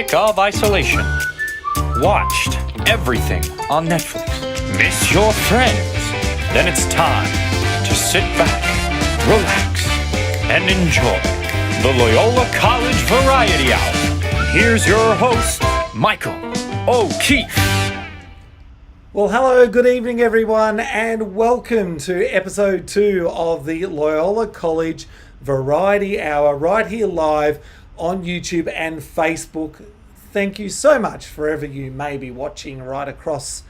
Sick of isolation? Watched everything on Netflix? Miss your friends? Then it's time to sit back, relax, and enjoy the Loyola College Variety Hour. Here's your host, Michael O'Keefe. Well, hello, good evening, everyone, and welcome to episode 2 of the Loyola College Variety Hour, right here live on YouTube and Facebook. Thank you so much wherever you may be watching right across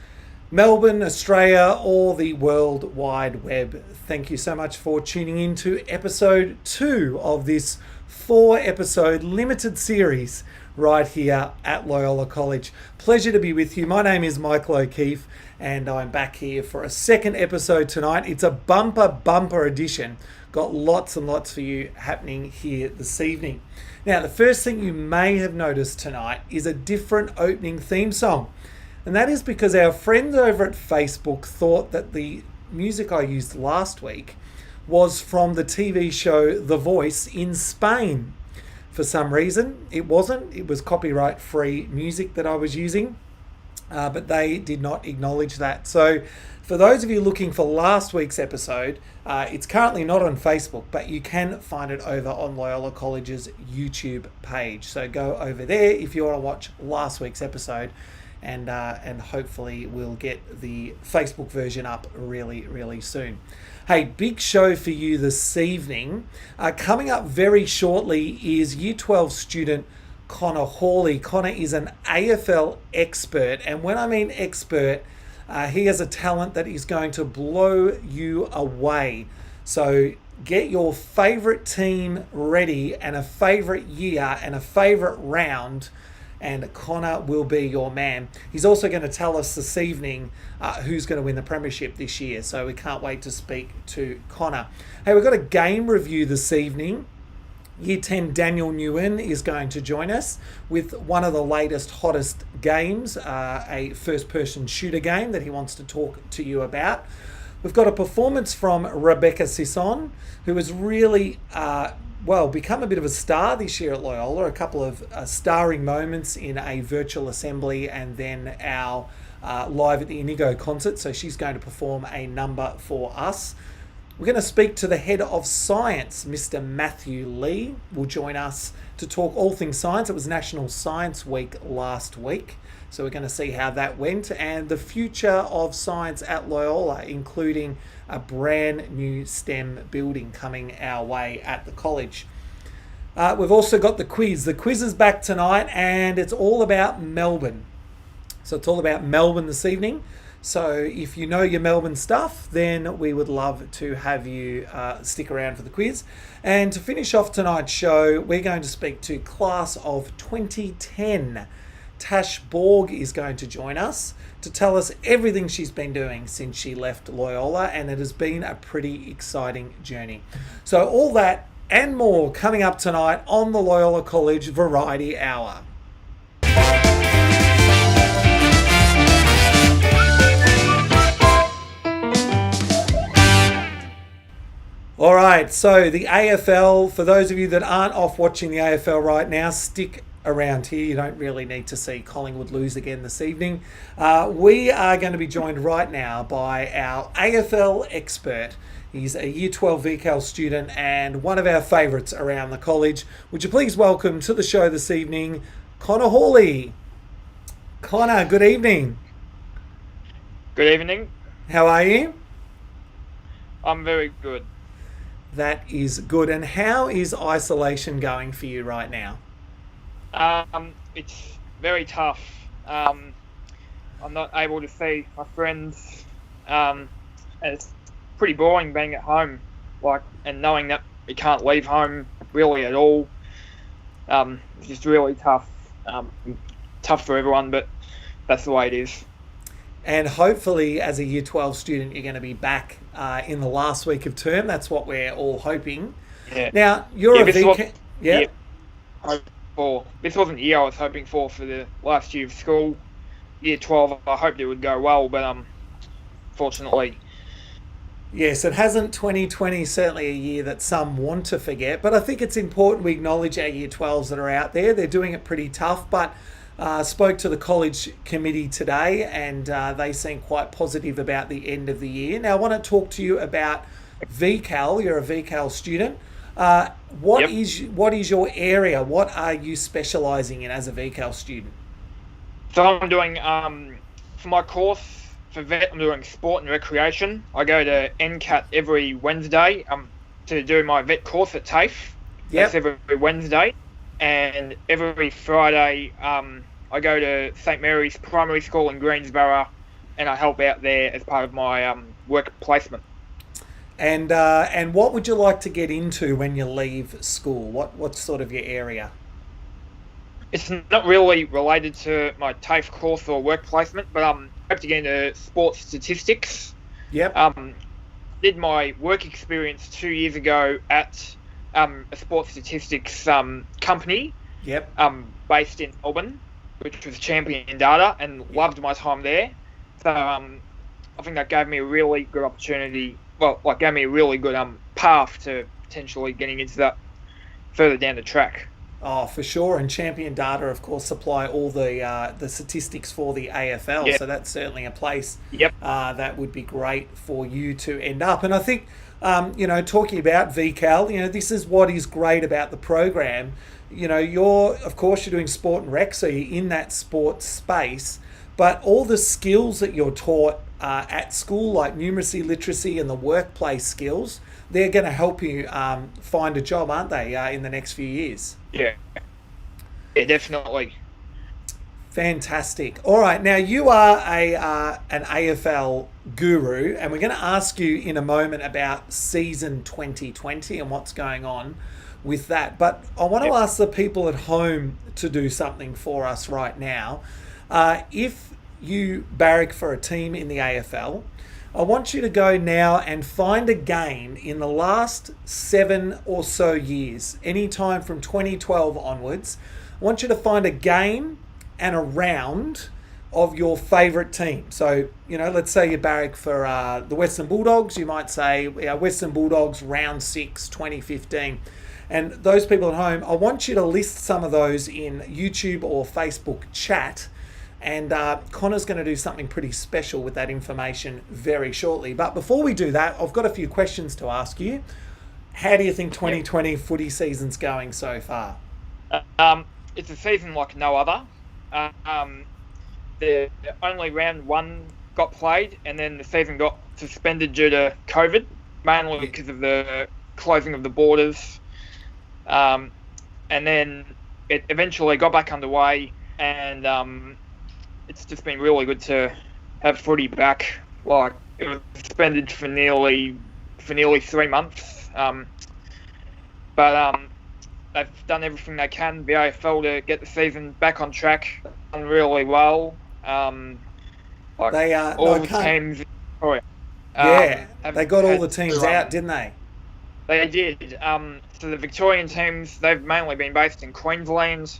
Melbourne, Australia, or the World Wide Web. Thank you so much for tuning in to episode 2 of this 4-episode limited series right here at Loyola College. Pleasure to be with you. My name is Michael O'Keefe and I'm back here for a second episode tonight. It's a bumper edition. Got lots and lots for you happening here this evening. Now, the first thing you may have noticed tonight is a different opening theme song. And that is because our friends over at Facebook thought that the music I used last week was from the TV show The Voice in Spain. For some reason, it wasn't. It was copyright-free music that I was using, but they did not acknowledge that. So for those of you looking for last week's episode, it's currently not on Facebook, but you can find it over on Loyola College's YouTube page. So go over there if you want to watch last week's episode, and hopefully we'll get the Facebook version up really soon. Hey, big show for you this evening. Coming up very shortly is Year 12 student Connor Hawley. Connor is an AFL expert, and when I mean expert, he has a talent that is going to blow you away. So get your favourite team ready and a favourite year and a favourite round, and Connor will be your man. He's also going to tell us this evening who's going to win the premiership this year, so we can't wait to speak to Connor. Hey, we've got a game review this evening. Year 10 Daniel Nguyen is going to join us with one of the latest, hottest games, a first-person shooter game that he wants to talk to you about. We've got a performance from Rebecca Sisson, who has really become a bit of a star this year at Loyola. A couple of starring moments in a virtual assembly and then our Live at the Inigo concert. So she's going to perform a number for us. We're going to speak to the head of science, Mr. Matthew Lee, will join us to talk all things science. It was National Science Week last week, so we're going to see how that went and the future of science at Loyola, including a brand new STEM building coming our way at the college. We've also got the quiz. The quiz is back tonight and it's all about Melbourne. So it's all about Melbourne this evening. So if you know your Melbourne stuff, then we would love to have you stick around for the quiz. And to finish off tonight's show, we're going to speak to Class of 2010. Tash Borg is going to join us to tell us everything she's been doing since she left Loyola, and it has been a pretty exciting journey. So all that and more coming up tonight on the Loyola College Variety Hour. All right, so the AFL, for those of you that aren't off watching the AFL right now, stick around here. You don't really need to see Collingwood lose again this evening. We are going to be joined right now by our AFL expert. He's a Year 12 VCAL student and one of our favourites around the college. Would you please welcome to the show this evening, Connor Hawley. Connor, good evening. Good evening. How are you? I'm very good. That is good. And how is isolation going for you right now? It's very tough. I'm not able to see my friends. And it's pretty boring being at home, and knowing that we can't leave home really at all. It's just really tough. Tough for everyone, but that's the way it is. And hopefully, as a Year 12 student, you're going to be back in the last week of term. That's what we're all hoping. Yeah. Now, you're a VCAL. Yeah. This wasn't the year I was hoping for the last year of school. Year 12, I hoped it would go well, but fortunately, Yes, it hasn't 2020 certainly a year that some want to forget, but I think it's important we acknowledge our Year 12s that are out there. They're doing it pretty tough, but spoke to the college committee today and they seem quite positive about the end of the year. Now, I want to talk to you about VCAL. You're a VCAL student. What Yep. is your area? What are you specialising in as a VCAL student? So I'm doing for my course for vet. I'm doing sport and recreation. I go to NCAT every Wednesday to do my vet course at TAFE. Yep. That's every Wednesday, and every Friday I go to St Mary's Primary School in Greensborough, and I help out there as part of my work placement. And what would you like to get into when you leave school? What's sort of your area? It's not really related to my TAFE course or work placement, but I hope to get into sports statistics. Yep. Did my work experience 2 years ago at a sports statistics company Yep. based in Melbourne, which was Champion Data, and loved my time there. So I think that gave me a really good opportunity. Well, like gave me a really good path to potentially getting into that further down the track. Oh, for sure. And Champion Data, of course, supply all the statistics for the AFL. Yeah. So that's certainly a place Yep. that would be great for you to end up. And I think, talking about VCAL, this is what is great about the program. You're doing sport and rec, so you're in that sports space. But all the skills that you're taught at school, like numeracy, literacy, and the workplace skills, they're going to help you find a job, aren't they, in the next few years? Yeah. Yeah, definitely. Fantastic. All right, now you are an AFL guru, and we're going to ask you in a moment about season 2020 and what's going on with that. But I want to ask the people at home to do something for us right now. If you barrack for a team in the AFL, I want you to go now and find a game in the last 7 or so years, any time from 2012 onwards. I want you to find a game and a round of your favourite team. So, let's say you barrack for the Western Bulldogs. You might say Western Bulldogs round 6, 2015. And those people at home, I want you to list some of those in YouTube or Facebook chat. And Connor's going to do something pretty special with that information very shortly. But before we do that, I've got a few questions to ask you. How do you think 2020 footy season's going so far? It's a season like no other. The only round one got played, and then the season got suspended due to COVID, mainly because of the closing of the borders. And then it eventually got back underway, and it's just been really good to have footy back. Like, it was suspended for nearly 3 months. But they've done everything they can, the AFL, to get the season back on track. Done really well. They all the teams in Victoria. They got all the teams out, didn't they? They did. So the Victorian teams, they've mainly been based in Queensland.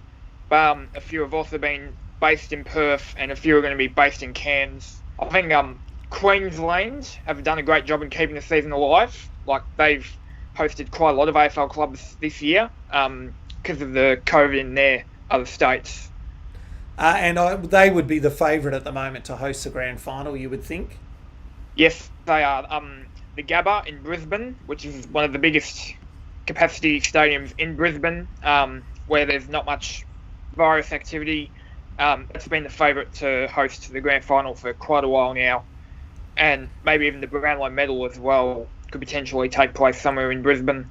A few have also been based in Perth, and a few are going to be based in Cairns. I think Queensland have done a great job in keeping the season alive. Like, they've hosted quite a lot of AFL clubs this year because of the COVID in their other states. They would be the favourite at the moment to host the grand final, you would think? Yes, they are. The Gabba in Brisbane, which is one of the biggest capacity stadiums in Brisbane, where there's not much virus activity. It's been the favourite to host the grand final for quite a while now. And maybe even the Brownlow medal as well could potentially take place somewhere in Brisbane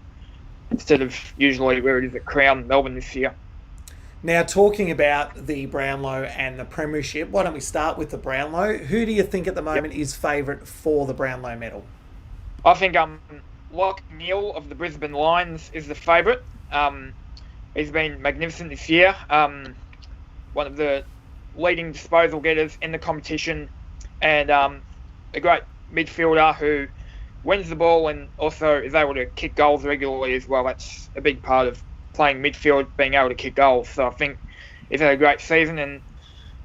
instead of usually where it is at Crown, Melbourne this year. Now, talking about the Brownlow and the Premiership, why don't we start with the Brownlow? Who do you think at the moment is favourite for the Brownlow medal? I think Locke Neal of the Brisbane Lions is the favourite. He's been magnificent this year. One of the leading disposal getters in the competition, and a great midfielder who wins the ball and also is able to kick goals regularly as well. That's a big part of playing midfield, being able to kick goals. So I think he's had a great season, and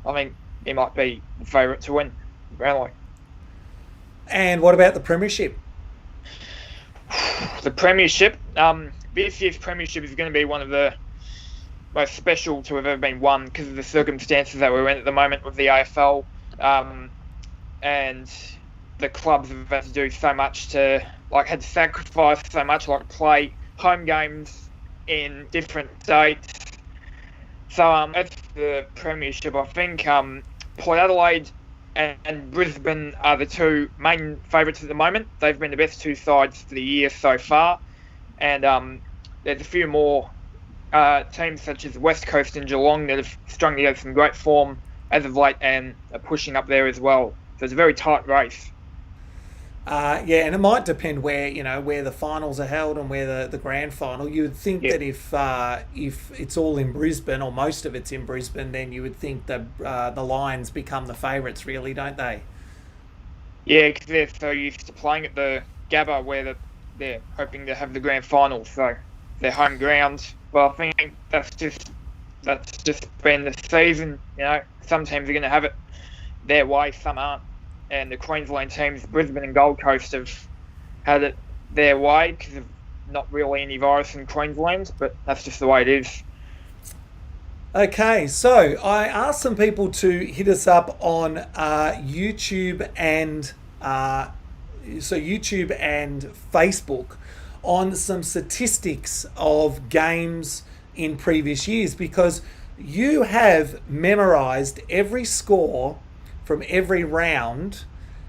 I think he might be the favourite to win Brownlow. And what about the Premiership? the premiership. This year's premiership is going to be one of the most special to have ever been won because of the circumstances that we're in at the moment with the AFL, and the clubs have had to do so much had to sacrifice so much, like play home games in different states. So that's the premiership. I think Port Adelaide and Brisbane are the two main favourites at the moment. They've been the best two sides for the year so far, and there's a few more teams such as West Coast and Geelong that have strung together some great form as of late and are pushing up there as well. So it's a very tight race. Yeah, and it might depend where the finals are held and where the grand final. You would think that if it's all in Brisbane or most of it's in Brisbane, then you would think that the Lions become the favourites, really, don't they? Yeah, because they're so used to playing at the Gabba where they're hoping to have the grand final, so their home ground. But I think that's just been the season. Some teams are going to have it their way, some aren't. And the Queensland teams, Brisbane and Gold Coast, have had it their way because of not really any virus in Queensland, but that's just the way it is. Okay, so I asked some people to hit us up on YouTube and Facebook on some statistics of games in previous years, because you have memorized every score from every round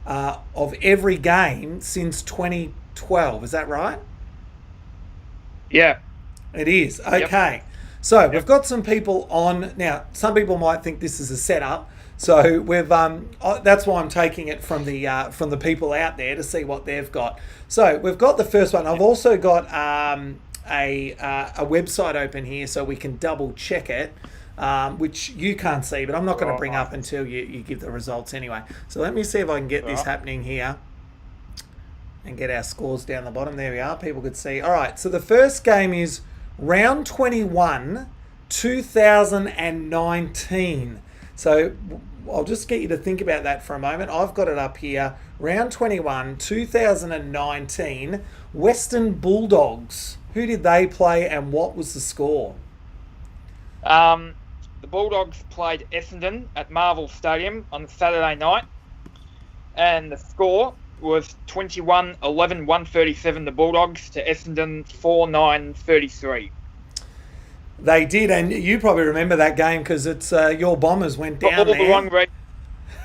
of every game since 2012. Is that right? Yeah. It is. Okay. Yep. So we've got some people on now. Some people might think this is a setup. So we've that's why I'm taking it from the people out there to see what they've got. So we've got the first one. I've also got a website open here so we can double check it. Which you can't see, but I'm not going to bring up until you give the results anyway. So let me see if I can get this happening here and get our scores down the bottom. There we are. People could see. All right. So the first game is round 21, 2019. So I'll just get you to think about that for a moment. I've got it up here. Round 21, 2019, Western Bulldogs. Who did they play and what was the score? The Bulldogs played Essendon at Marvel Stadium on Saturday night, and the score was 21-11-137 the Bulldogs to Essendon 4-9-33. They did, and you probably remember that game because it's your Bombers went down there.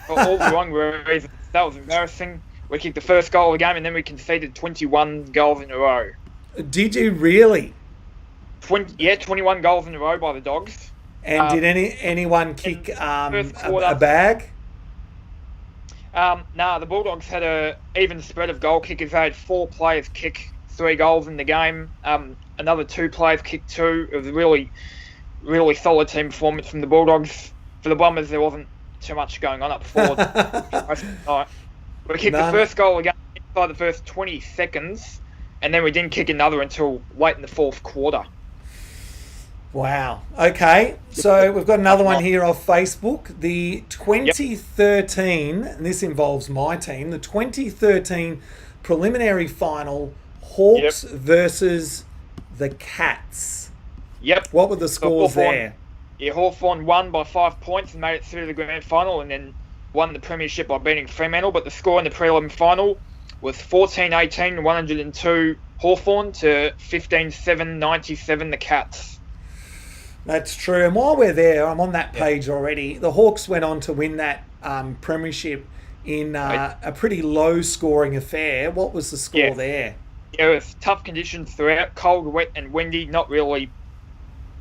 For all the wrong reasons. That was embarrassing. We kicked the first goal of the game, and then we conceded 21 goals in a row. Did you really? 21 goals in a row by the Dogs. And did anyone kick a bag? The Bulldogs had a even spread of goal kickers. They had 4 players kick 3 goals in the game. Another 2 players kicked 2. It was a really, really solid team performance from the Bulldogs. For the Bombers, there wasn't too much going on up forward. We kicked the first goal again inside the first 20 seconds, and then we didn't kick another until late in the fourth quarter. Wow. Okay. So we've got another one here off Facebook. The 2013, and this involves my team, the 2013 preliminary final, Hawks versus the Cats. Yep. What were the scores there? Yeah, Hawthorn won by 5 points and made it through to the grand final, and then won the premiership by beating Fremantle. But the score in the prelim final was 14-18, 102 Hawthorn to 15-7, 97 the Cats. That's true. And while we're there, I'm on that page already. The Hawks went on to win that premiership in a pretty low-scoring affair. What was the score there? Yeah, it was tough conditions throughout. Cold, wet and windy.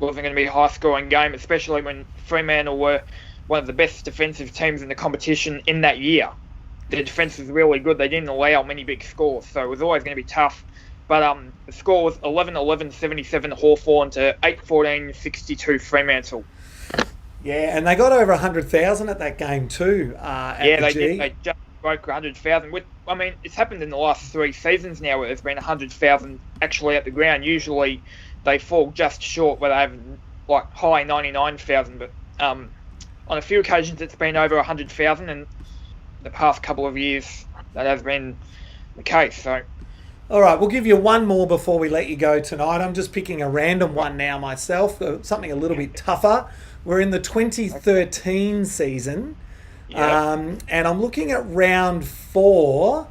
Wasn't going to be a high-scoring game, especially when Fremantle were one of the best defensive teams in the competition in that year. The defence was really good. They didn't allow many big scores, so it was always going to be tough. But the score was 11-11-77 Hawthorn to 8-14-62 Fremantle. Yeah, and they got over 100,000 at that game too. They did. They just broke 100,000. I mean, it's happened in the last 3 seasons now where there's been 100,000 actually at the ground. Usually they fall just short where they have like high 99,000. But on a few occasions it's been over 100,000, and the past couple of years that has been the case. So. All right, we'll give you one more before we let you go tonight. I'm just picking a random one now myself, something a little bit tougher. We're in the 2013 season, and I'm looking at round 4,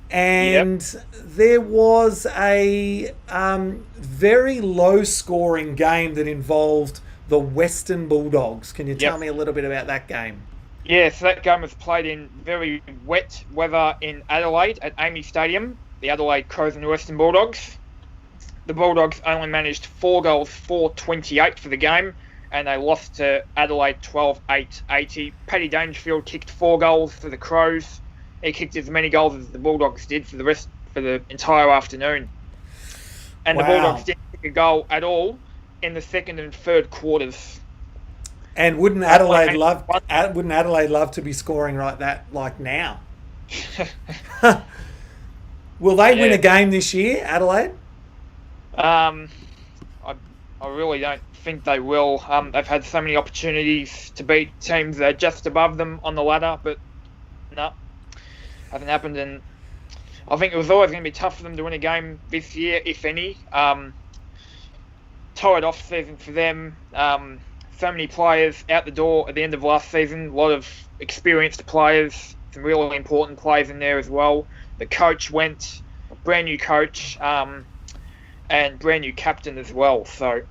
and there was a very low-scoring game that involved the Western Bulldogs. Can you tell me a little bit about that game? Yeah, so that game was played in very wet weather in Adelaide at Amy Stadium. The Adelaide Crows and the Western Bulldogs. The Bulldogs only managed 4 goals, 4-28 for the game, and they lost to Adelaide 12-8-80. Paddy Dangerfield kicked 4 goals for the Crows. He kicked as many goals as the Bulldogs did for the entire afternoon. And the Bulldogs didn't kick a goal at all in the second and third quarters. And wouldn't Adelaide love to be scoring like now? Will they win a game this year, Adelaide? I really don't think they will. They've had so many opportunities to beat teams that are just above them on the ladder, but no, hasn't happened. And I think it was always going to be tough for them to win a game this year, if any. Torrid off season for them. So many players out the door at the end of last season. A lot of experienced players, some really important players in there as well. The coach went, brand new coach, and brand new captain as well. So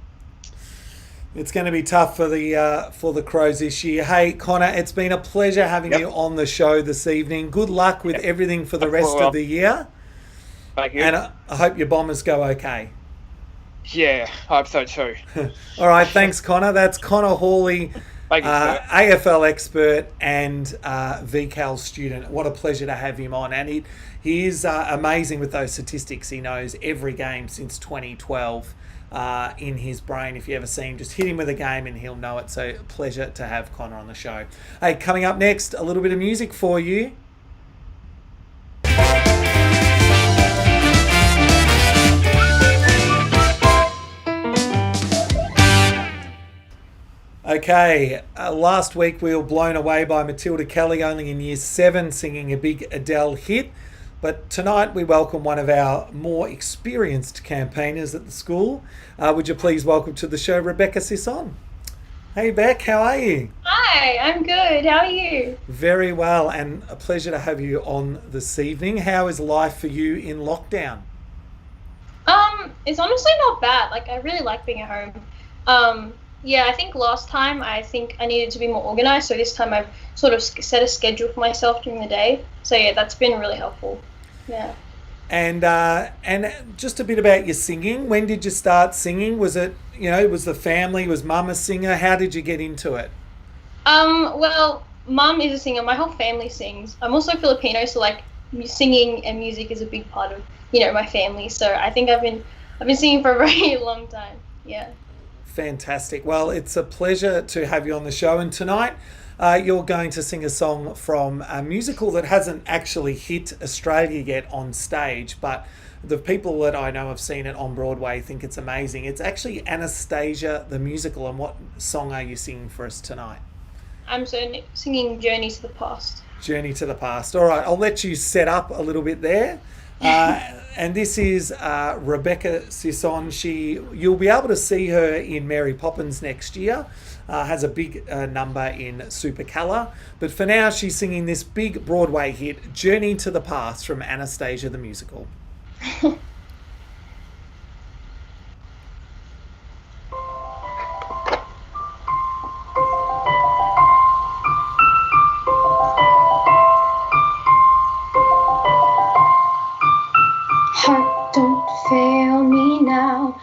it's going to be tough for the Crows this year. Hey, Connor, it's been a pleasure having you on the show this evening. Good luck with everything for the rest of the year. Thank you. And I hope your Bombers go okay. Yeah, I hope so too. All right, thanks, Connor. That's Connor Hawley, AFL expert and VCAL student. What a pleasure to have him on. And he is amazing with those statistics. He knows every game since 2012 in his brain. If you ever see him, just hit him with a game and he'll know it. So pleasure to have Connor on the show. Hey, coming up next, a little bit of music for you. Okay, last week we were blown away by Matilda Kelly, only in Year 7, singing a big Adele hit. But tonight we welcome one of our more experienced campaigners at the school. Would you please welcome to the show Rebecca Sisson? Hey Beck, how are you? Hi, I'm good. How are you? Very well, and a pleasure to have you on this evening. How is life for you in lockdown? It's honestly not bad. Like, I really like being at home. Yeah, I think last time I needed to be more organised, so this time I've sort of set a schedule for myself during the day. So yeah, that's been really helpful. Yeah. And just a bit about your singing. When did you start singing? Was it, was the family, was Mum a singer? How did you get into it? Well, Mum is a singer. My whole family sings. I'm also Filipino, so like singing and music is a big part of my family. So I think I've been singing for a very long time. Yeah. Fantastic. Well, it's a pleasure to have you on the show. And tonight, you're going to sing a song from a musical that hasn't actually hit Australia yet on stage, but the people that I know have seen it on Broadway think it's amazing. It's actually Anastasia the musical. And what song are you singing for us tonight? I'm singing Journey to the Past. Journey to the Past. All right, I'll let you set up a little bit there. And this is Rebecca Sisson. You'll be able to see her in Mary Poppins next year. Has a big number in Supercolour. But for now, she's singing this big Broadway hit, Journey to the Past, from Anastasia the musical. Heart, don't fail me now.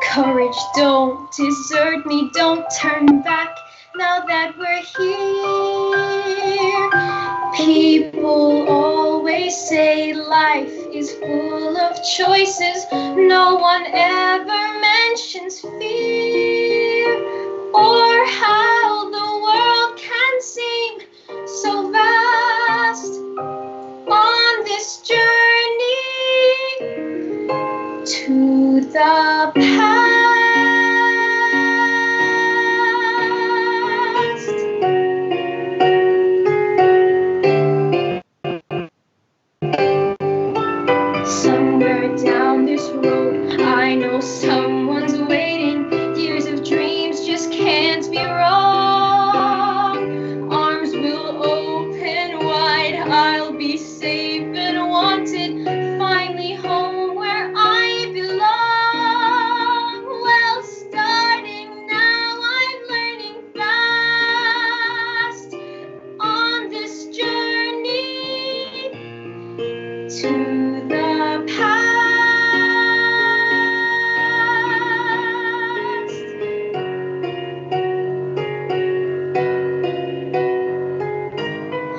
Courage, don't desert me. Don't turn back now that we're here. People always say life is full of choices. No one ever mentions fear or how the world can seem so vast on this journey to the past. Somewhere down be safe and wanted, finally home where I belong. Well, starting now, I'm learning fast on this journey to the past.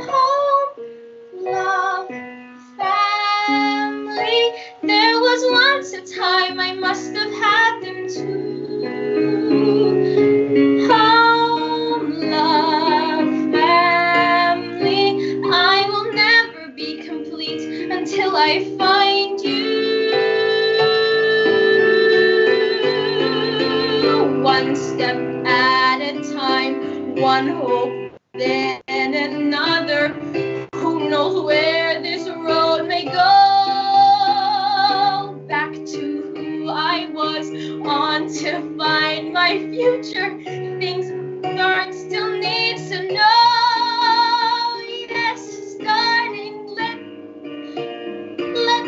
Home, love, family. There was once a time I must have had them too. Home, love, family. I will never be complete until I find you. One step at a time, one hope, then another. Who knows where this road may go? Back to who I was, on to find my future. Things aren't still need to know. Yes, starting, let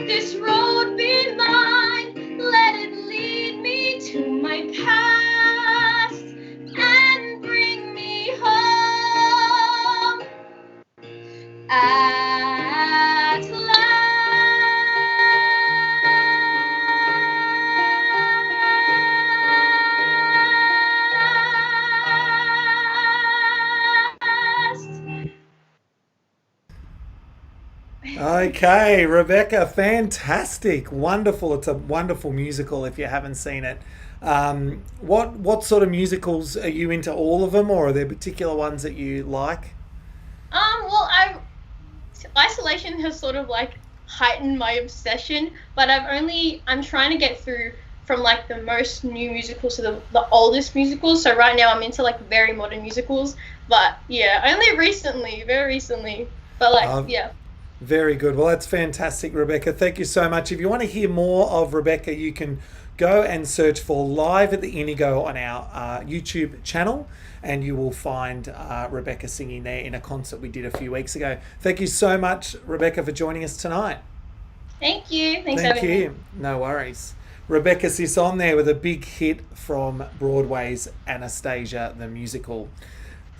this road be mine. Let it lead me to my past and bring me home at last. Okay, Rebecca, fantastic, wonderful. It's a wonderful musical if you haven't seen it. What sort of musicals are you into? All of them, or are there particular ones that you like? Well, isolation has sort of like heightened my obsession, but I'm trying to get through from like the most new musicals to the oldest musicals. So right now I'm into like very modern musicals, but yeah, only recently, very recently. But like, yeah. Very good. Well, that's fantastic, Rebecca. Thank you so much. If you want to hear more of Rebecca, you can go and search for Live at the Indigo on our YouTube channel, and you will find Rebecca singing there in a concert we did a few weeks ago. Thank you so much, Rebecca, for joining us tonight. Thank you. Thanks for having me. No worries. Rebecca Sisson there with a big hit from Broadway's Anastasia the musical.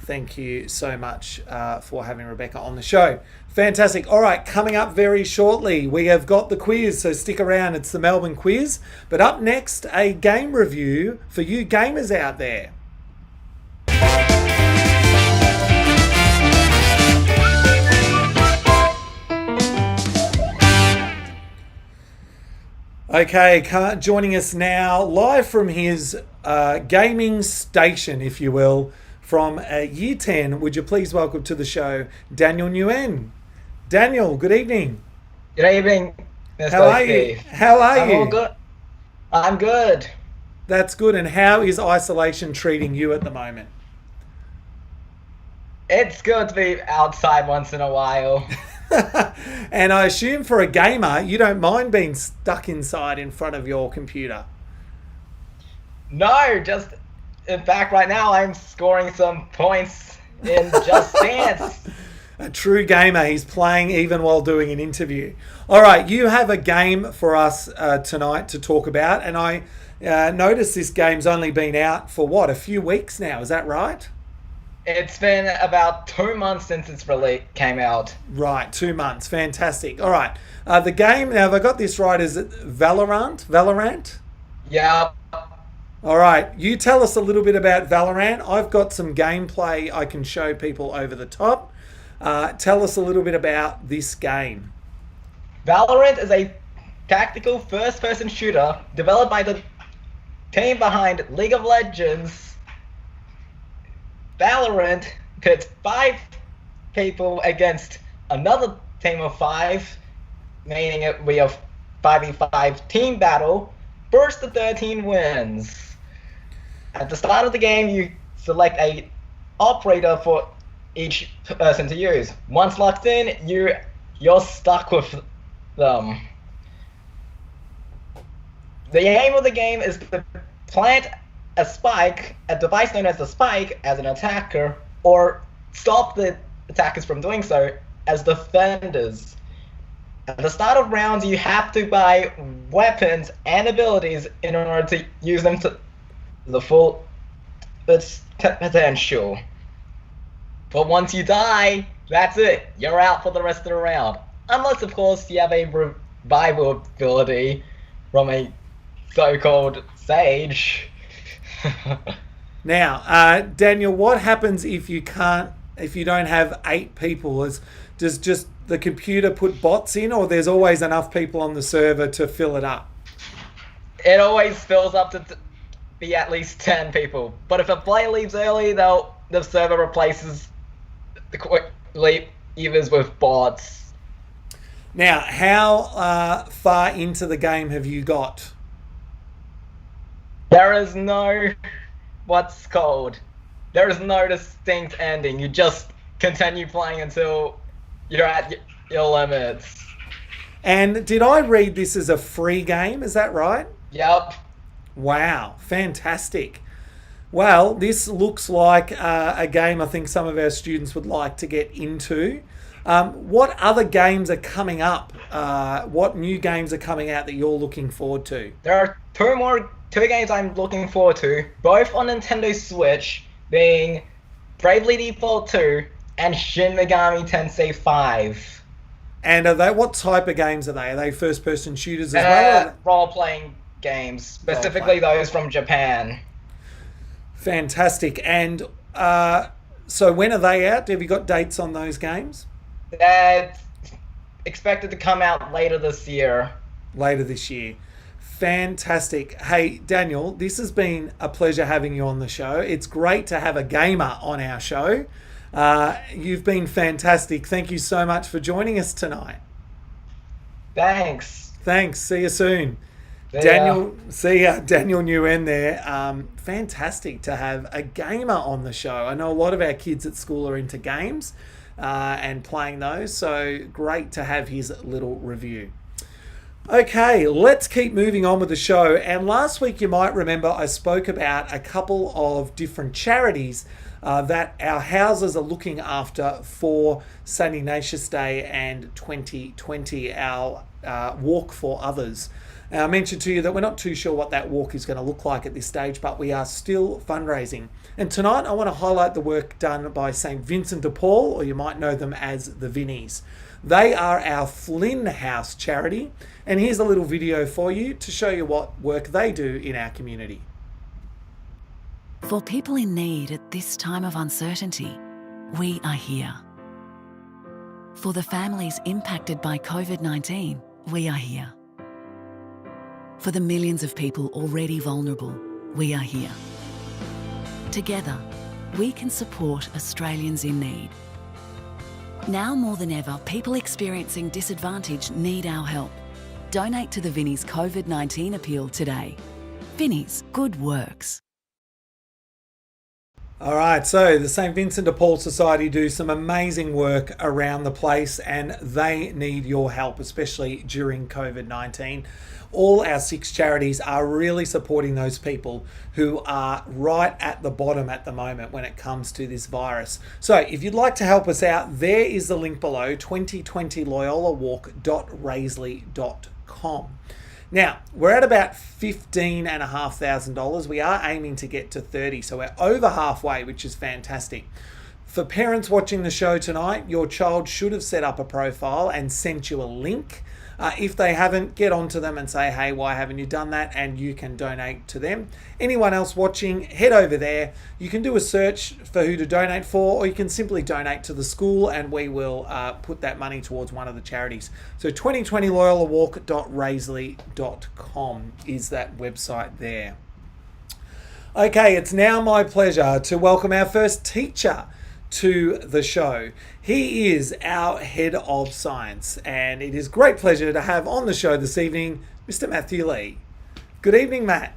Thank you so much for having Rebecca on the show. Fantastic. All right, coming up very shortly, we have got the quiz, so stick around. It's the Melbourne quiz. But up next, a game review for you gamers out there. Okay, joining us now live from his gaming station, if you will, from Year 10. Would you please welcome to the show Daniel Nguyen. Daniel, good evening. Good evening, Mr. How are you? How are you? I'm all good. I'm good. That's good. And how is isolation treating you at the moment? It's good to be outside once in a while. And I assume for a gamer, you don't mind being stuck inside in front of your computer. No, just in fact, right now I'm scoring some points in Just Dance. A true gamer. He's playing even while doing an interview. All right, you have a game for us tonight to talk about, and I noticed this game's only been out for a few weeks now. Is that right? It's been about 2 months since its release came out. Right, 2 months. Fantastic. All right, the game. Now, have I got this right? Is it Valorant? Valorant? Yeah. All right, you tell us a little bit about Valorant. I've got some gameplay I can show people over the top. Tell us a little bit about this game. Valorant is a tactical first-person shooter developed by the team behind League of Legends. Valorant pits 5 people against another team of 5, meaning we have 5v5 team battle. First to 13 wins. At the start of the game, you select a operator for each person to use. Once locked in, you're stuck with them. The aim of the game is to plant a spike, a device known as the spike, as an attacker, or stop the attackers from doing so as defenders. At the start of rounds, you have to buy weapons and abilities in order to use them to the full its potential. But once you die, that's it. You're out for the rest of the round. Unless, of course, you have a revival ability from a so-called sage. Now, Daniel, what happens if you don't have 8 people? Does just the computer put bots in, or there's always enough people on the server to fill it up? It always fills up to be at least 10 people. But if a player leaves early, the server replaces the quick leavers with bots. Now, how far into the game have you got? There is no distinct ending. You just continue playing until you're at your limits. And did I read this as a free game? Is that right? Yep. Wow, fantastic. Well, this looks like a game I think some of our students would like to get into. What other games are coming up? What new games are coming out that you're looking forward to? There are two games I'm looking forward to, both on Nintendo Switch, being Bravely Default 2 and Shin Megami Tensei 5. And what type of games are they? Are they first-person shooters as well? Role-playing games, specifically those from Japan. Fantastic. And so when are they out? Have you got dates on those games? That's expected to come out later this year. Later this year. Fantastic. Hey, Daniel, this has been a pleasure having you on the show. It's great to have a gamer on our show. You've been fantastic. Thank you so much for joining us tonight. Thanks. See you soon. See ya. Daniel Nguyen there. Fantastic to have a gamer on the show. I know a lot of our kids at school are into games and playing those, so great to have his little review. Okay, let's keep moving on with the show. And last week, you might remember, I spoke about a couple of different charities that our houses are looking after for St. Ignatius Day and 2020, our Walk for Others. I mentioned to you that we're not too sure what that walk is going to look like at this stage, but we are still fundraising. And tonight, I want to highlight the work done by St. Vincent de Paul, or you might know them as the Vinnies. They are our Flynn House charity, and here's a little video for you to show you what work they do in our community. For people in need at this time of uncertainty, we are here. For the families impacted by COVID-19, we are here. For the millions of people already vulnerable, we are here. Together, we can support Australians in need. Now more than ever, people experiencing disadvantage need our help. Donate to the Vinnies COVID-19 appeal today. Vinnies, good works. All right, so the St. Vincent de Paul Society do some amazing work around the place, and they need your help, especially during COVID-19. All our 6 charities are really supporting those people who are right at the bottom at the moment when it comes to this virus. So if you'd like to help us out, there is the link below, 2020loyolawalk.raisley.com. Now, we're at about $15,500. We are aiming to get to 30, so we're over halfway, which is fantastic. For parents watching the show tonight, your child should have set up a profile and sent you a link. If they haven't, get onto them and say, hey, why haven't you done that? And you can donate to them. Anyone else watching, head over there. You can do a search for who to donate for, or you can simply donate to the school and we will put that money towards one of the charities. So 2020loyolawalk.raisley.com is that website there. Okay, it's now my pleasure to welcome our first teacher to the show. He is our head of science, and it is great pleasure to have on the show this evening Mr. Matthew Lee. Good evening, Matt.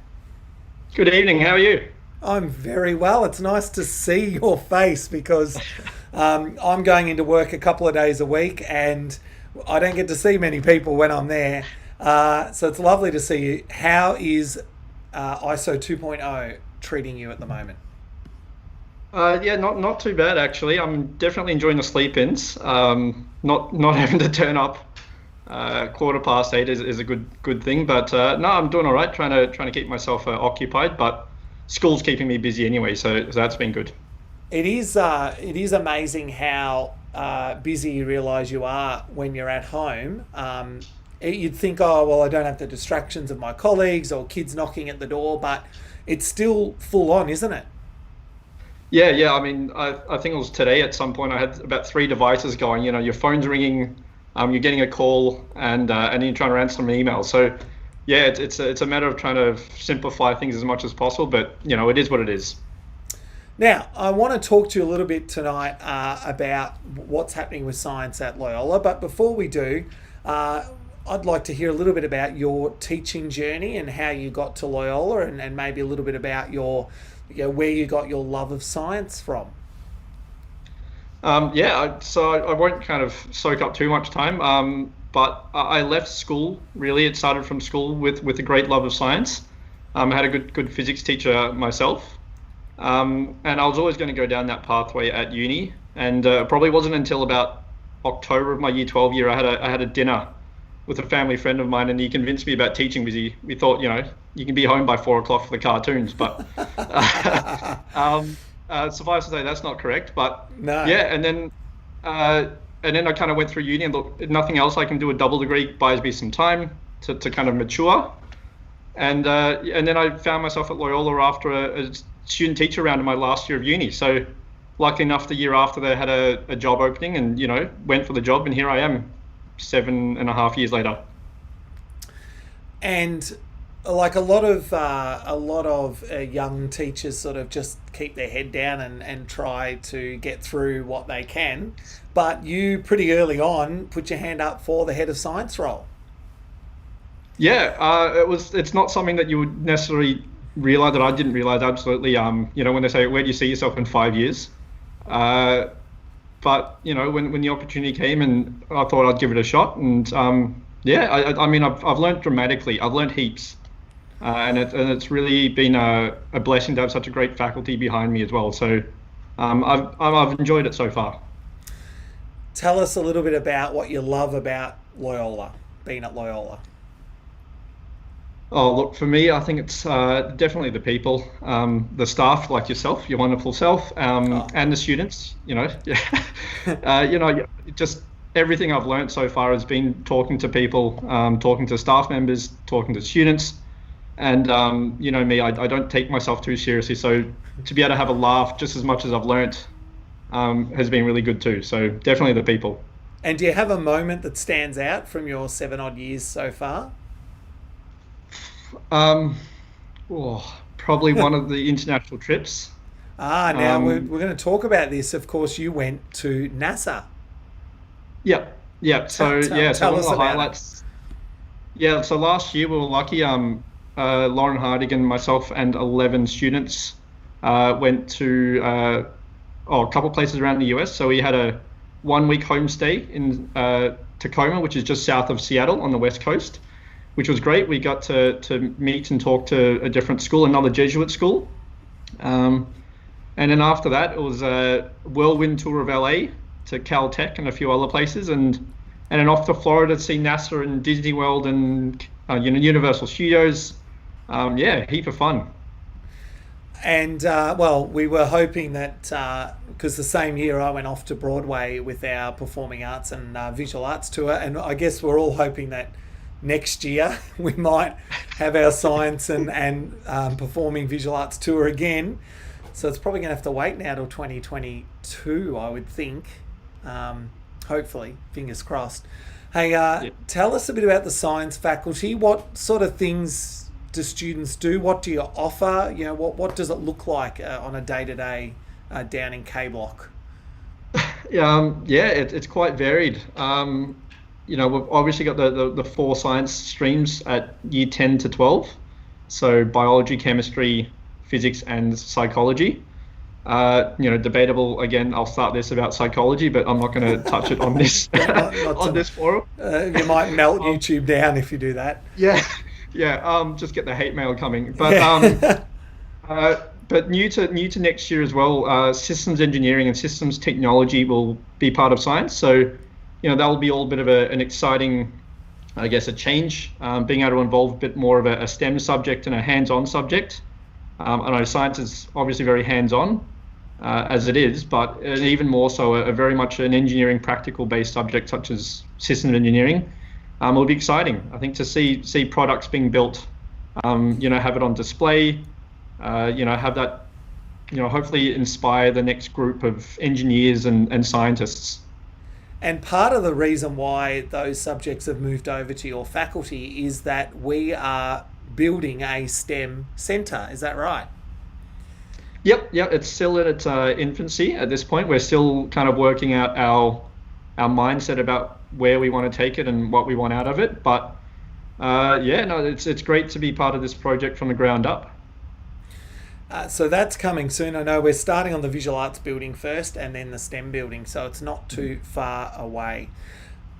Good evening, how are you? I'm very well. It's nice to see your face because I'm going into work a couple of days a week and I don't get to see many people when I'm there. So it's lovely to see you. How is ISO 2.0 treating you at the moment? Yeah, not too bad actually. I'm definitely enjoying the sleep-ins. Not having to turn up 8:15 is a good thing. But no, I'm doing all right. Trying to keep myself occupied. But school's keeping me busy anyway, so that's been good. It is amazing how busy you realise you are when you're at home. You'd think, oh well, I don't have the distractions of my colleagues or kids knocking at the door, but it's still full on, isn't it? Yeah. I mean, I think it was today at some point I had about 3 devices going. You know, your phone's ringing, you're getting a call, and you're trying to answer some emails. So yeah, it's a matter of trying to simplify things as much as possible. But you know, it is what it is. Now, I want to talk to you a little bit tonight about what's happening with science at Loyola. But before we do, I'd like to hear a little bit about your teaching journey and how you got to Loyola, and maybe a little bit about where you got your love of science from. So I won't kind of soak up too much time. But I left school. Really, it started from school with a great love of science. I had a good physics teacher myself. And I was always going to go down that pathway at uni, and probably wasn't until about October of my year 12 year I had a dinner with a family friend of mine, and he convinced me about teaching because we thought, you know, you can be home by 4 o'clock for the cartoons, but suffice to say that's not correct. But No. yeah, and then I kind of went through uni and thought, if nothing else, I can do a double degree, buys me some time to kind of mature. And then I found myself at Loyola after a student teacher round in my last year of uni. So lucky enough, the year after they had a job opening, and you know, went for the job, and here I am 7.5 years later. And like a lot of young teachers sort of just keep their head down and try to get through what they can, but you pretty early on put your hand up for the head of science role. Yeah, it's not something that you would necessarily realize, that I didn't realize absolutely. You know, when they say, where do you see yourself in 5 years? But you know, when the opportunity came, and I thought I'd give it a shot, and I mean, I've learned dramatically. I've learned heaps, and it's really been a blessing to have such a great faculty behind me as well. So I've enjoyed it so far. Tell us a little bit about what you love about Loyola, being at Loyola. Oh, look, for me, I think it's definitely the people, the staff like yourself, your wonderful self, and the students, you know. You know, just everything I've learned so far has been talking to people, talking to staff members, talking to students. And, you know me, I don't take myself too seriously. So to be able to have a laugh just as much as I've learnt has been really good too. So definitely the people. And do you have a moment that stands out from your 7 odd years so far? Probably one of the international trips. Now we're going to talk about this. Of course, you went to NASA. Yep. So tell one us of the about highlights. Yeah. So last year we were lucky. Lauren Hardigan, myself, and 11 students went to a couple places around the US. So we had a 1-week homestay in Tacoma, which is just south of Seattle on the west coast, which was great. We got to meet and talk to a different school, another Jesuit school. And then after that, it was a whirlwind tour of LA to Caltech and a few other places, and then off to Florida to see NASA and Disney World and Universal Studios. Heap of fun. And we were hoping that because the same year I went off to Broadway with our performing arts and visual arts tour, and I guess we're all hoping that next year we might have our science and performing visual arts tour again. So it's probably going to have to wait now till 2022, I would think. Hopefully, fingers crossed. Hey, Tell us a bit about the science faculty. What sort of things do students do? What do you offer? You know, what does it look like on a day-to-day down in K Block? It's quite varied. We've obviously got the 4 science streams at year 10 to 12. So biology, chemistry, physics, and psychology. Debatable, again, I'll start this about psychology, but I'm not going to touch it on this on this forum. You might melt YouTube down if you do that. Just get the hate mail coming. But But new to next year as well, systems engineering and systems technology will be part of science. So, that will be all a bit of an exciting, I guess, a change, being able to involve a bit more of a STEM subject and a hands-on subject. I know science is obviously very hands-on, as it is, but even more so a very much an engineering practical-based subject such as systems engineering will be exciting. I think to see products being built, have it on display, have that, hopefully inspire the next group of engineers and scientists. And part of the reason why those subjects have moved over to your faculty is that we are building a STEM centre. Is that right? Yep. It's still in its infancy at this point. We're still kind of working out our mindset about where we want to take it and what we want out of it. But it's great to be part of this project from the ground up. So that's coming soon. I know we're starting on the visual arts building first and then the STEM building, so it's not too far away.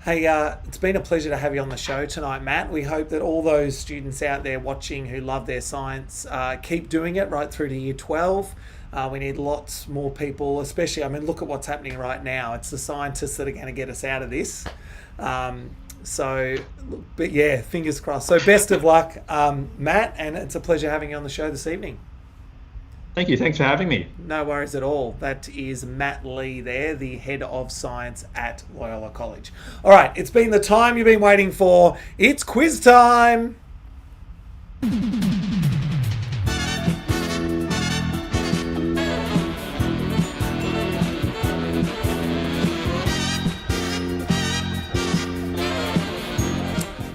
Hey, it's been a pleasure to have you on the show tonight, Matt. We hope that all those students out there watching who love their science keep doing it right through to year 12. We need lots more people, especially, look at what's happening right now. It's the scientists that are going to get us out of this. But yeah, fingers crossed. So best of luck, Matt, and it's a pleasure having you on the show this evening. Thank you. Thanks for having me. No worries at all. That is Matt Lee there, the head of science at Loyola College. All right, it's been the time you've been waiting for. It's quiz time.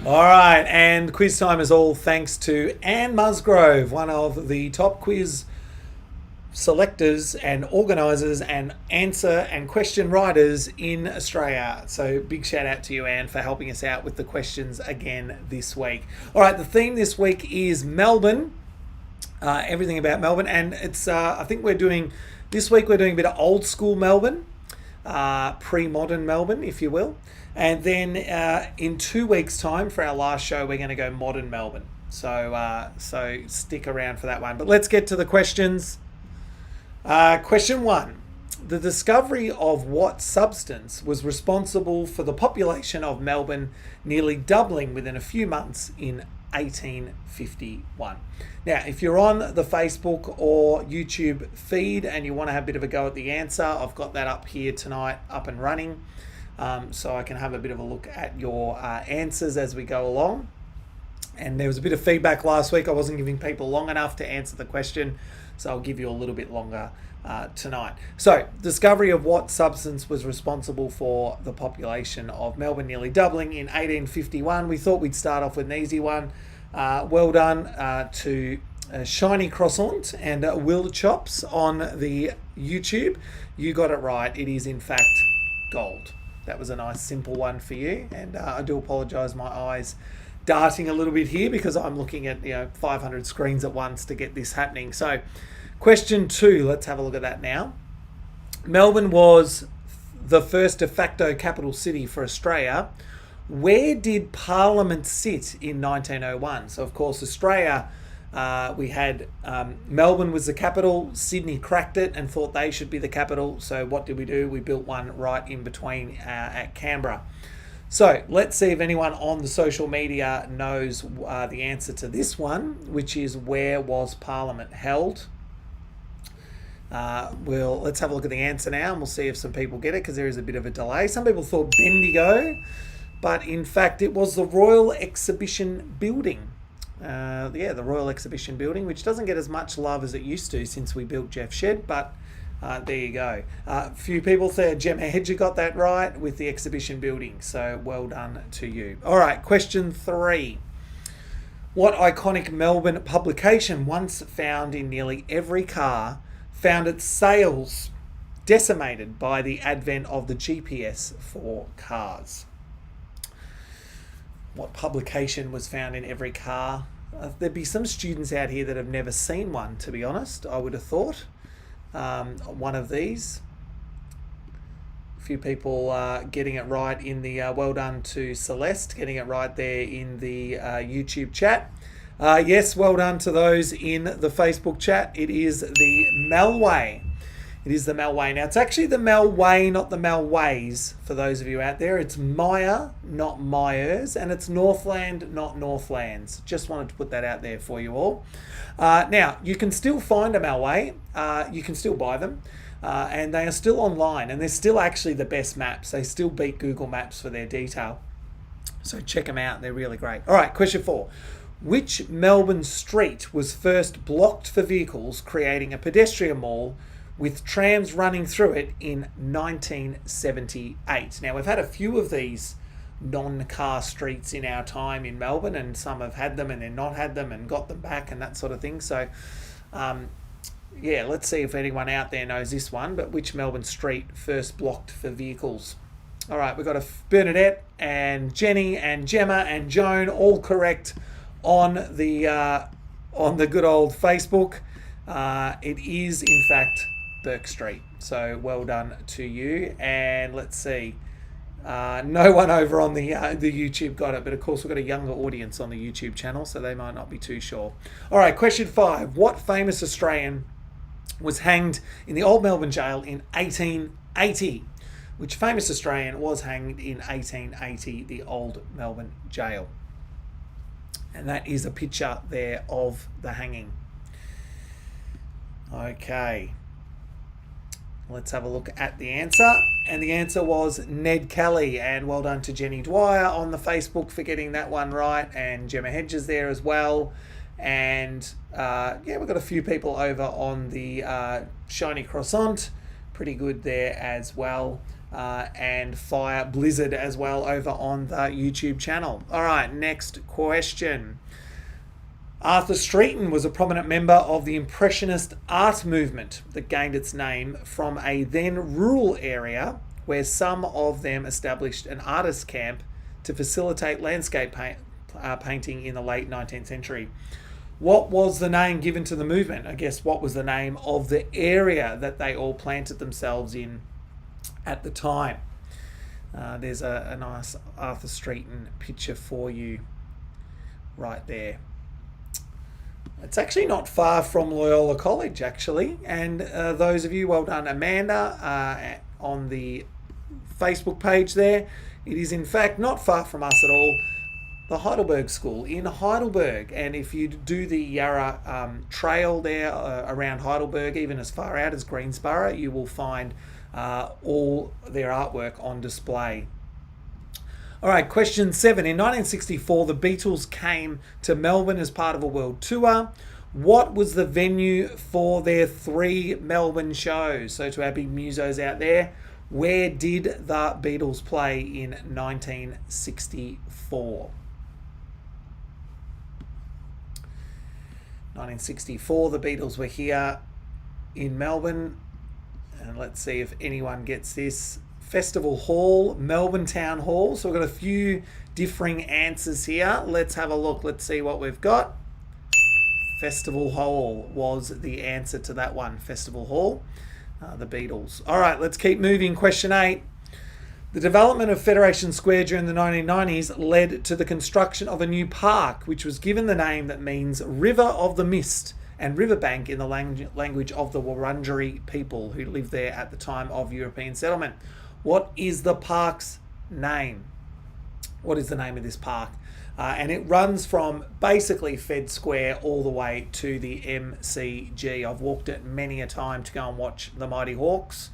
All right, and quiz time is all thanks to Anne Musgrove, one of the top quiz selectors and organisers and answer and question writers in Australia. So big shout out to you, Anne, for helping us out with the questions again this week. All right, the theme this week is Melbourne, everything about Melbourne, and it's I think this week we're doing a bit of old school Melbourne, pre-modern Melbourne, if you will, and then in 2 weeks' time for our last show we're going to go modern Melbourne. So stick around for that one. But let's get to the questions. Question 1. The discovery of what substance was responsible for the population of Melbourne nearly doubling within a few months in 1851? Now, if you're on the Facebook or YouTube feed and you want to have a bit of a go at the answer, I've got that up here tonight, up and running, so I can have a bit of a look at your answers as we go along. And there was a bit of feedback last week. I wasn't giving people long enough to answer the question, so I'll give you a little bit longer tonight. So, discovery of what substance was responsible for the population of Melbourne nearly doubling in 1851. We thought we'd start off with an easy one. Well done to Shiny Croissant and Will Chops on the YouTube. You got it right. It is in fact gold. That was a nice simple one for you, and I do apologise, my eyes darting a little bit here because I'm looking at 500 screens at once to get this happening. So question 2, let's have a look at that now. Melbourne was the first de facto capital city for Australia. Where did Parliament sit in 1901? So of course Australia, we had Melbourne was the capital, Sydney cracked it and thought they should be the capital. So what did we do? We built one right in between at Canberra. So let's see if anyone on the social media knows the answer to this one, which is where was Parliament held? Let's have a look at the answer now and we'll see if some people get it because there is a bit of a delay. Some people thought Bendigo, but in fact it was the Royal Exhibition Building. The Royal Exhibition Building, which doesn't get as much love as it used to since we built Jeff Shed, but there you go. A few people said Gemma Hedger got that right with the exhibition building, so well done to you. All right, question 3. What iconic Melbourne publication, once found in nearly every car, found its sales decimated by the advent of the GPS for cars? What publication was found in every car? There'd be some students out here that have never seen one, to be honest, I would have thought. One of these. A few people getting it right in the well done to Celeste, getting it right there in the YouTube chat. Yes, well done to those in the Facebook chat. It is the Melway. It is the Melway. Now, it's actually the Melway, not the Melways, for those of you out there. It's Maya, not Myers, and it's Northland, not Northlands. Just wanted to put that out there for you all. Now, you can still find a Melway. You can still buy them. And they are still online, and they're still actually the best maps. They still beat Google Maps for their detail. So check them out. They're really great. All right, question 4. Which Melbourne street was first blocked for vehicles, creating a pedestrian mall with trams running through it in 1978? Now, we've had a few of these non-car streets in our time in Melbourne, and some have had them and then not had them and got them back and that sort of thing. So, yeah, let's see if anyone out there knows this one. But which Melbourne street first blocked for vehicles? All right, we've got Bernadette and Jenny and Gemma and Joan all correct on the good old Facebook. It is in fact Burke Street. So well done to you. And let's see. No one over on the YouTube got it, but of course we've got a younger audience on the YouTube channel, so they might not be too sure. All right, question 5. What famous Australian was hanged in the Old Melbourne Jail in 1880? Which famous Australian was hanged in 1880, the Old Melbourne Jail? And that is a picture there of the hanging. Okay. Let's have a look at the answer. And the answer was Ned Kelly. And well done to Jenny Dwyer on the Facebook for getting that one right. And Gemma Hedges there as well. And yeah, we've got a few people over on the Shiny Croissant. Pretty good there as well. And Fire Blizzard as well over on the YouTube channel. All right, next question. Arthur Streeton was a prominent member of the Impressionist art movement that gained its name from a then rural area where some of them established an artist camp to facilitate landscape painting in the late 19th century. What was the name given to the movement? I guess what was the name of the area that they all planted themselves in at the time? There's a nice Arthur Streeton picture for you right there. It's actually not far from Loyola College, actually. And those of you, well done, Amanda, on the Facebook page there. It is, in fact, not far from us at all. The Heidelberg School in Heidelberg. And if you do the Yarra Trail there around Heidelberg, even as far out as Greensborough, you will find all their artwork on display. All right, question 7. In 1964, the Beatles came to Melbourne as part of a world tour. What was the venue for their 3 Melbourne shows? So to our big musos out there, where did the Beatles play in 1964? 1964, the Beatles were here in Melbourne. And let's see if anyone gets this. Festival Hall, Melbourne Town Hall. So we've got a few differing answers here. Let's have a look. Let's see what we've got. Festival Hall was the answer to that one. Festival Hall, the Beatles. All right, let's keep moving. Question 8. The development of Federation Square during the 1990s led to the construction of a new park, which was given the name that means River of the Mist and riverbank in the language of the Wurundjeri people who lived there at the time of European settlement. What is the park's name? What is the name of this park? And it runs from basically Fed Square all the way to the MCG. I've walked it many a time to go and watch the Mighty Hawks.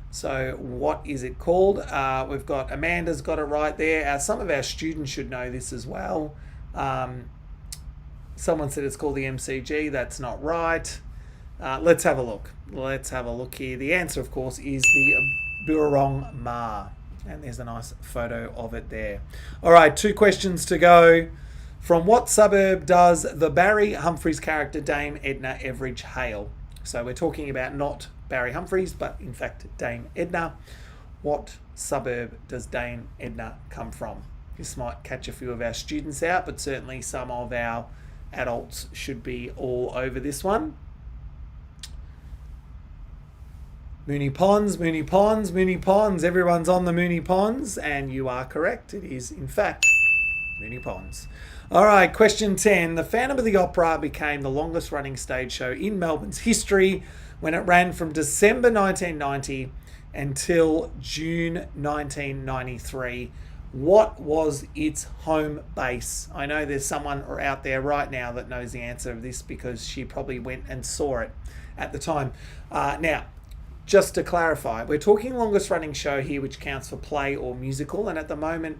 So what is it called? We've got Amanda's got it right there. Some of our students should know this as well. Someone said it's called the MCG. That's not right. Let's have a look. Let's have a look here. The answer, of course, is the Burong Ma. And there's a nice photo of it there. All right, 2 questions to go. From what suburb does the Barry Humphries character Dame Edna Everidge hail? So we're talking about not Barry Humphries, but in fact Dame Edna. What suburb does Dame Edna come from? This might catch a few of our students out, but certainly some of our adults should be all over this one. Moonee Ponds, Moonee Ponds, Moonee Ponds. Everyone's on the Moonee Ponds, and you are correct. It is, in fact, Moonee Ponds. All right, question 10. The Phantom of the Opera became the longest running stage show in Melbourne's history when it ran from December 1990 until June 1993. What was its home base? I know there's someone out there right now that knows the answer of this because she probably went and saw it at the time. Now, just to clarify, we're talking longest running show here, which counts for play or musical, and at the moment,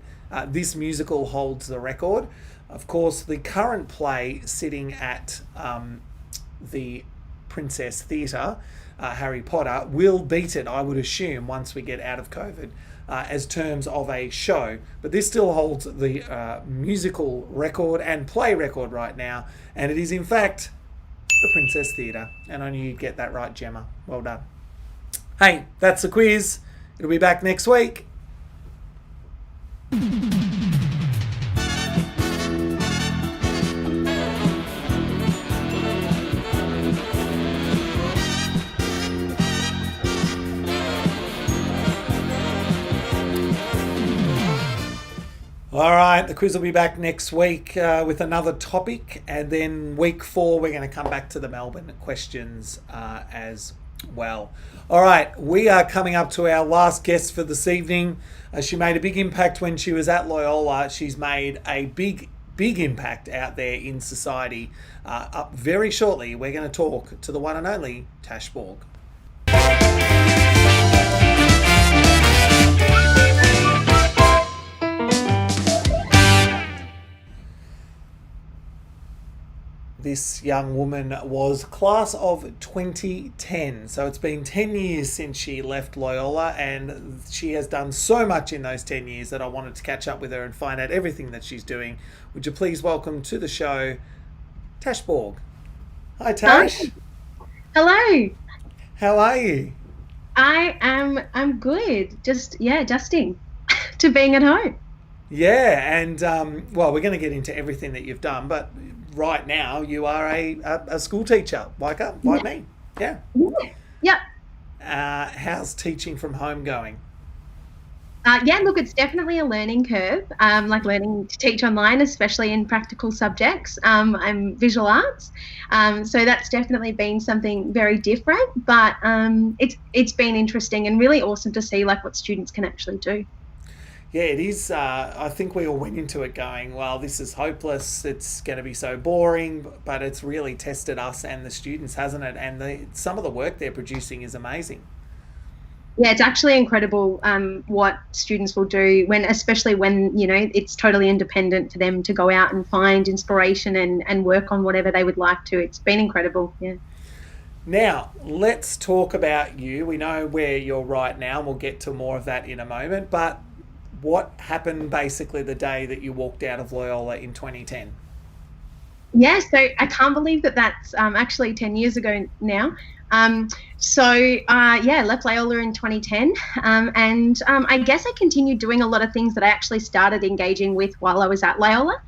this musical holds the record. Of course, the current play sitting at the Princess Theatre, Harry Potter, will beat it, I would assume, once we get out of COVID, as terms of a show. But this still holds the musical record and play record right now, and it is in fact the Princess Theatre. And I knew you'd get that right, Gemma. Well done. Hey, that's the quiz. It'll be back next week. All right, the quiz will be back next week with another topic, and then week 4 we're going to come back to the Melbourne questions as well. All right, we are coming up to our last guest for this evening. She made a big impact when she was at Loyola. She's made a big impact out there in society. Up very shortly, we're going to talk to the one and only Tash Borg. This young woman was class of 2010, so it's been 10 years since she left Loyola, and she has done so much in those 10 years that I wanted to catch up with her and find out everything that she's doing. Would you please welcome to the show Tash Borg. Hi Tash. Hi. Hello. How are you? I'm good. Just adjusting to being at home. Yeah, and well, we're going to get into everything that you've done, but right now you are a school teacher like me. Yeah. Yeah. How's teaching from home going? Look, it's definitely a learning curve, like learning to teach online, especially in practical subjects. I'm visual arts, so that's definitely been something very different, but it's been interesting and really awesome to see like what students can actually do. Yeah, it is. I think we all went into it going, well, this is hopeless. It's going to be so boring, but it's really tested us and the students, hasn't it? And some of the work they're producing is amazing. Yeah, it's actually incredible what students will do especially when, it's totally independent for them to go out and find inspiration and work on whatever they would like to. It's been incredible, yeah. Now, let's talk about you. We know where you're right now, and we'll get to more of that in a moment, but what happened basically the day that you walked out of Loyola in 2010? Yeah, so I can't believe that's actually 10 years ago now. Left Loyola in 2010, and I guess I continued doing a lot of things that I actually started engaging with while I was at Loyola.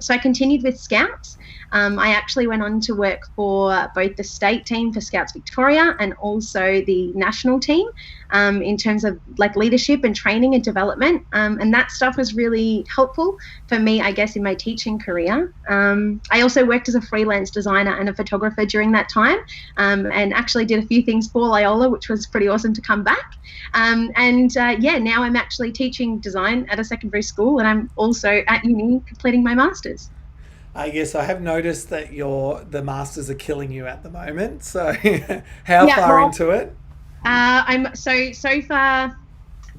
So I continued with Scouts. I actually went on to work for both the state team for Scouts Victoria and also the national team in terms of like leadership and training and development. And that stuff was really helpful for me, I guess, in my teaching career. I also worked as a freelance designer and a photographer during that time, and actually did a few things for Loyola, which was pretty awesome to come back. Now I'm actually teaching design at a secondary school, and I'm also at uni completing my master's. Yes, I have noticed that the masters are killing you at the moment. So, how far into it? I'm so far.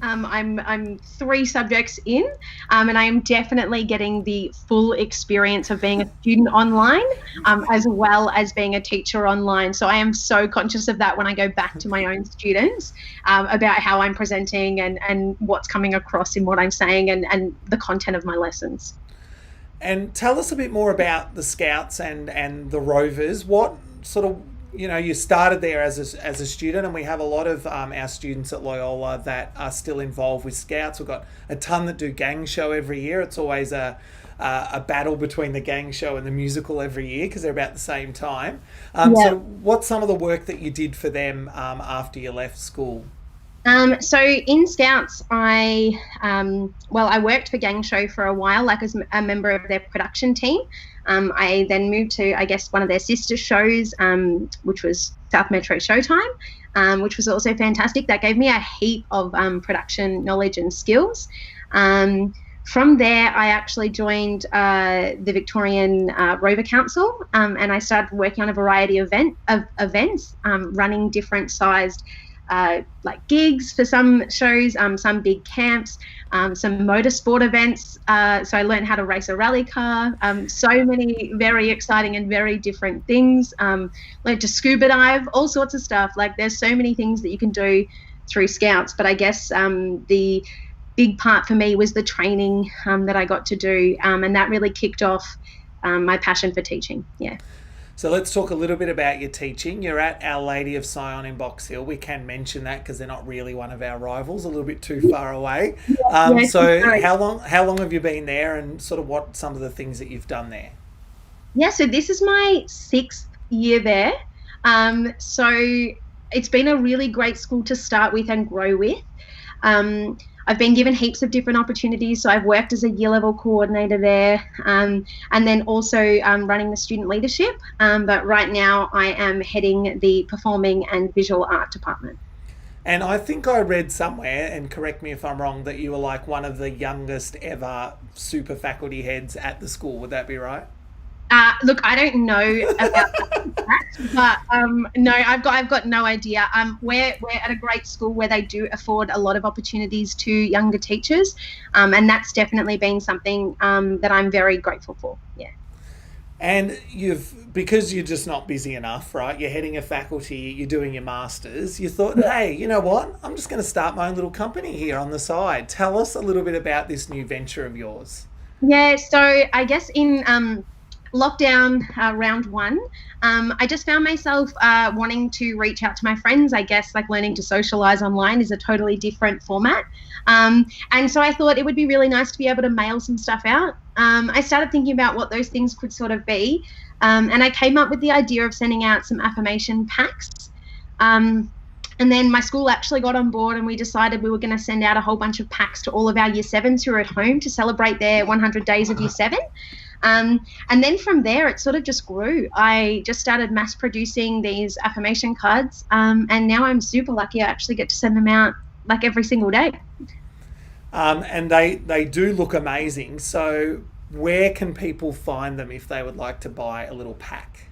I'm 3 subjects in, and I am definitely getting the full experience of being a student online, as well as being a teacher online. So I am so conscious of that when I go back to my own students, about how I'm presenting and what's coming across in what I'm saying and the content of my lessons. And tell us a bit more about the Scouts and the Rovers. What sort of, you started there as a student, and we have a lot of our students at Loyola that are still involved with Scouts. We've got a ton that do gang show every year. It's always a battle between the gang show and the musical every year because they're about the same time. So what's some of the work that you did for them after you left school? So in Scouts, I worked for Gang Show for a while, like as a member of their production team. I then moved to, I guess, one of their sister shows, which was South Metro Showtime, which was also fantastic. That gave me a heap of production knowledge and skills. From there, I actually joined the Victorian Rover Council, and I started working on a variety of events, running different sized like gigs for some shows, some big camps, some motorsport events. So I learned how to race a rally car, so many very exciting and very different things. Learned to scuba dive, all sorts of stuff. Like there's so many things that you can do through Scouts. But I guess the big part for me was the training that I got to do, and that really kicked off my passion for teaching. Yeah. So let's talk a little bit about your teaching. You're at Our Lady of Sion in Box Hill. We can mention that because they're not really one of our rivals, a little bit too far away. So how long have you been there, and sort of what some of the things that you've done there? Yeah, so this is my 6th year there. So it's been a really great school to start with and grow with. I've been given heaps of different opportunities. So I've worked as a year level coordinator there, and then also running the student leadership. But right now I am heading the performing and visual art department. And I think I read somewhere, and correct me if I'm wrong, that you were like one of the youngest ever super faculty heads at the school. Would that be right? Look, I don't know about that, but no, I've got no idea. We're at a great school where they do afford a lot of opportunities to younger teachers, and that's definitely been something that I'm very grateful for. Yeah. And because you're just not busy enough, right? You're heading a faculty, you're doing your masters. You thought, hey, you know what? I'm just going to start my own little company here on the side. Tell us a little bit about this new venture of yours. Yeah. So I guess in lockdown round 1, I just found myself wanting to reach out to my friends. I guess like learning to socialize online is a totally different format. And so I thought it would be really nice to be able to mail some stuff out. I started thinking about what those things could sort of be. And I came up with the idea of sending out some affirmation packs. And then my school actually got on board, and we decided we were going to send out a whole bunch of packs to all of our Year 7s who are at home to celebrate their 100 days of Year 7. And then from there, it sort of just grew. I just started mass producing these affirmation cards, and now I'm super lucky. I actually get to send them out like every single day. And they do look amazing. So where can people find them if they would like to buy a little pack?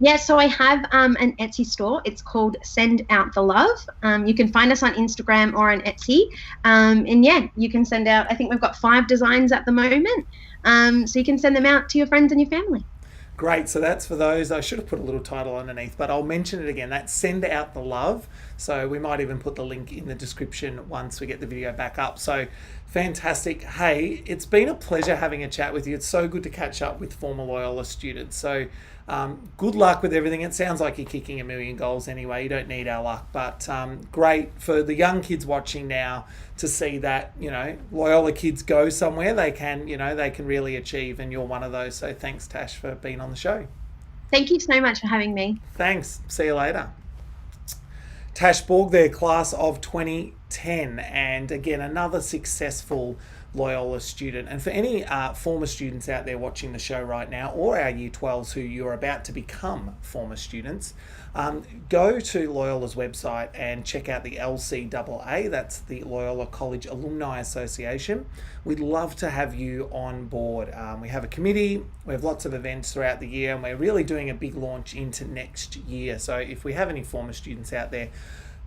Yeah, so I have an Etsy store. It's called Send Out the Love. You can find us on Instagram or on Etsy. And yeah, you can send out, I think we've got 5 designs at the moment. So you can send them out to your friends and your family. Great. So that's for those. I should have put a little title underneath, but I'll mention it again. That's Send Out the Love. So we might even put the link in the description once we get the video back up. So fantastic. Hey, it's been a pleasure having a chat with you. It's so good to catch up with former Loyola students. So good luck with everything. It sounds like you're kicking a million goals anyway. You don't need our luck, but great for the young kids watching now to see that, you know, Loyola kids go somewhere they can, you know, they can really achieve, and you're one of those. So thanks, Tash, for being on the show. Thank you so much for having me. Thanks. See you later. Tash Borg, their class of 2010, and again, another successful Loyola student. And for any former students out there watching the show right now, or our Year 12s who you're about to become former students, go to Loyola's website and check out the LCAA. That's the Loyola College Alumni Association. We'd love to have you on board. We have a committee, we have lots of events throughout the year, and we're really doing a big launch into next year. So if we have any former students out there,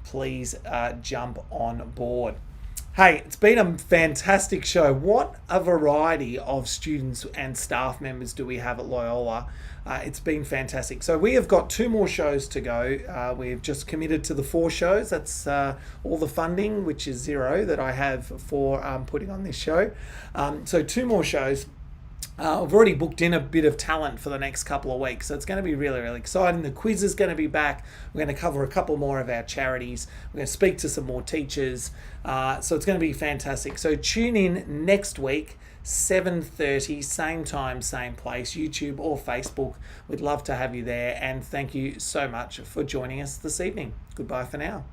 please jump on board. Hey, it's been a fantastic show. What a variety of students and staff members do we have at Loyola. It's been fantastic. So we have got 2 more shows to go. We've just committed to the 4 shows. That's all the funding, which is 0, that I have for putting on this show. So 2 more shows. I've already booked in a bit of talent for the next couple of weeks, so it's going to be really, really exciting. The quiz is going to be back. We're going to cover a couple more of our charities. We're going to speak to some more teachers. So it's going to be fantastic. So tune in next week, 7:30, same time, same place, YouTube or Facebook. We'd love to have you there, and thank you so much for joining us this evening. Goodbye for now.